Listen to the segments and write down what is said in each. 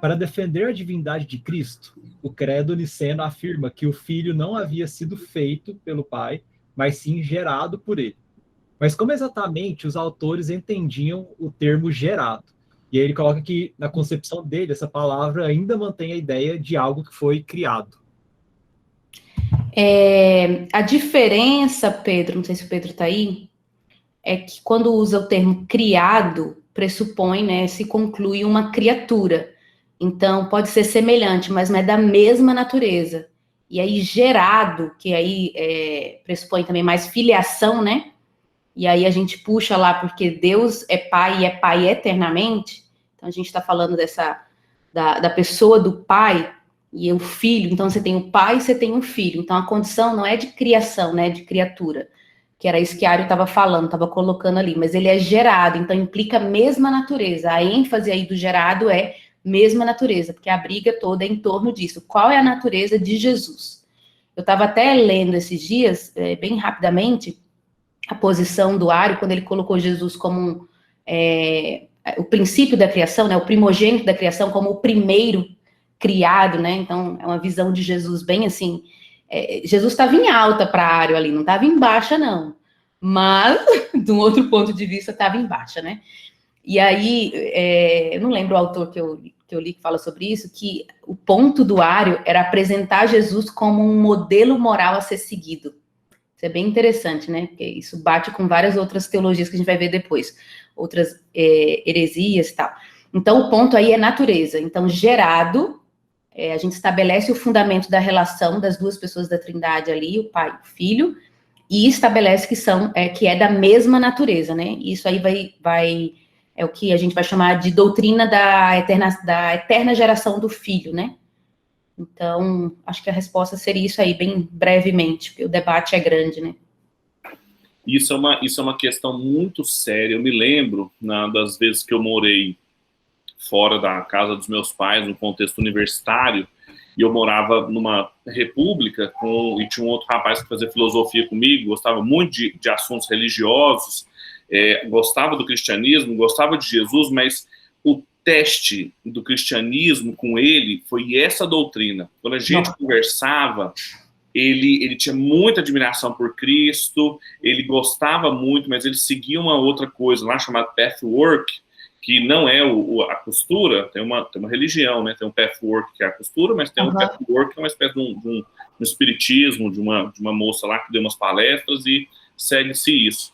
Para defender a divindade de Cristo, o credo niceno afirma que o Filho não havia sido feito pelo Pai, mas sim gerado por ele. Mas como exatamente os autores entendiam o termo gerado? E aí ele coloca que, na concepção dele, essa palavra ainda mantém a ideia de algo que foi criado. A diferença, Pedro, não sei se o Pedro está aí, é que quando usa o termo criado, pressupõe, né, se conclui uma criatura. Então, pode ser semelhante, mas não é da mesma natureza. E aí, gerado, que aí pressupõe também mais filiação, né? E aí a gente puxa lá, porque Deus é pai e é pai eternamente. Então, a gente está falando da pessoa do pai e o filho. Então, você tem o pai e você tem o filho. Então, a condição não é de criação, né? De criatura. Que era isso que Ario estava falando, estava colocando ali. Mas ele é gerado, então implica a mesma natureza. A ênfase aí do gerado é mesma natureza, porque a briga toda é em torno disso. Qual é a natureza de Jesus? Eu estava até lendo esses dias, bem rapidamente, a posição do Ario, quando ele colocou Jesus como o princípio da criação, né, o primogênito da criação, como o primeiro criado, né? Então, é uma visão de Jesus bem assim. Jesus estava em alta para Ario ali, não estava em baixa, não. Mas, de um outro ponto de vista, estava em baixa, né? E aí, eu não lembro o autor que eu li que fala sobre isso, que o ponto do Ario era apresentar Jesus como um modelo moral a ser seguido. Isso é bem interessante, né? Porque isso bate com várias outras teologias que a gente vai ver depois, outras heresias e tal. Então, o ponto aí é natureza. Então, gerado, a gente estabelece o fundamento da relação das duas pessoas da Trindade ali, o Pai e o Filho, e estabelece que é da mesma natureza, né? Isso aí é o que a gente vai chamar de doutrina da eterna geração do Filho, né? Então, acho que a resposta seria isso aí, bem brevemente, porque o debate é grande, né? Isso é uma questão muito séria. Eu me lembro, das vezes que eu morei fora da casa dos meus pais, no contexto universitário, e eu morava numa república, e tinha um outro rapaz que fazia filosofia comigo, gostava muito de assuntos religiosos, gostava do cristianismo, gostava de Jesus, mas o teste do cristianismo com ele foi essa doutrina. Quando a gente conversava, ele tinha muita admiração por Cristo, ele gostava muito, mas ele seguia uma outra coisa lá chamada pathwork, que não é a costura. Tem uma religião, né? Tem um pathwork, que é a costura, mas tem um pathwork, que é uma espécie de um espiritismo, de uma moça lá que deu umas palestras e segue-se isso.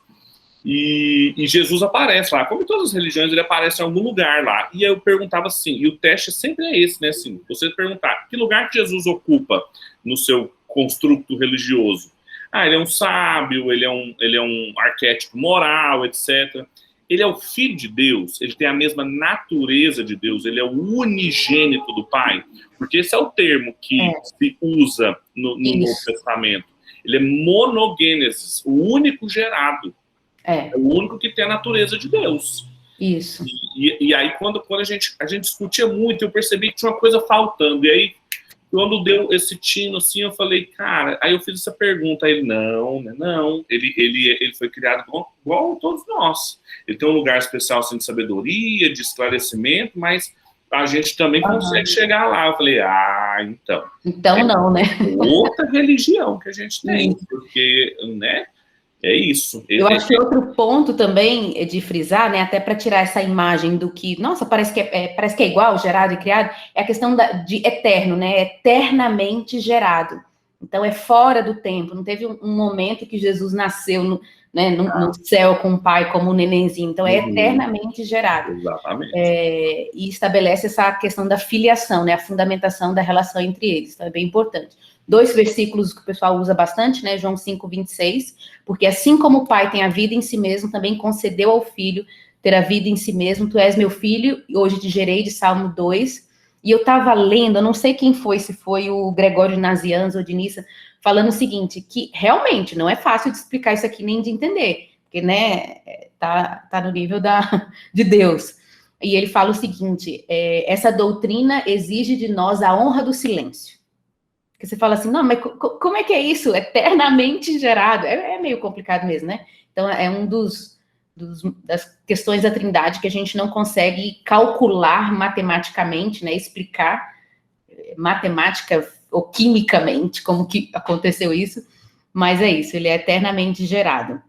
E Jesus aparece lá, como em todas as religiões, ele aparece em algum lugar lá. E eu perguntava assim, e o teste sempre é esse, né? Assim, você perguntar, que lugar que Jesus ocupa no seu construto religioso? Ele é um sábio, ele é um arquétipo moral, etc. Ele é o Filho de Deus, ele tem a mesma natureza de Deus, ele é o unigênito do Pai, porque esse é o termo que se usa no Novo Testamento. Ele é monogênesis, o único gerado. É o único que tem a natureza de Deus. Isso. E aí, quando a gente discutia muito, eu percebi que tinha uma coisa faltando. E aí, quando deu esse tino, assim, eu falei, cara... Aí eu fiz essa pergunta, ele, não. Ele foi criado igual a todos nós. Ele tem um lugar especial, assim, de sabedoria, de esclarecimento, mas a gente também consegue chegar lá. Eu falei, então... Então não, né? Outra religião que a gente tem, porque, né... É isso. Eu acho que outro ponto também de frisar, né, até para tirar essa imagem do que, nossa, parece que é igual, gerado e criado, é a questão de eterno, né, eternamente gerado. Então é fora do tempo, não teve um momento que Jesus nasceu no céu com o Pai como um nenenzinho, então é eternamente gerado. Exatamente. E estabelece essa questão da filiação, né, a fundamentação da relação entre eles, então é bem importante. 2 versículos que o pessoal usa bastante, né? João 5:26, porque assim como o Pai tem a vida em si mesmo, também concedeu ao Filho ter a vida em si mesmo. Tu és meu filho, e hoje te gerei, de Salmo 2. E eu estava lendo, eu não sei quem foi, se foi o Gregório Nazianzo ou de Nissa, falando o seguinte, que realmente não é fácil de explicar isso aqui nem de entender, porque, né, tá no nível de Deus. E ele fala o seguinte, essa doutrina exige de nós a honra do silêncio. Porque você fala assim, não, mas como é que é isso? Eternamente gerado. É meio complicado mesmo, né? Então, é um dos das questões da Trindade que a gente não consegue calcular matematicamente, né, explicar matemática ou quimicamente como que aconteceu isso, mas é isso, ele é eternamente gerado.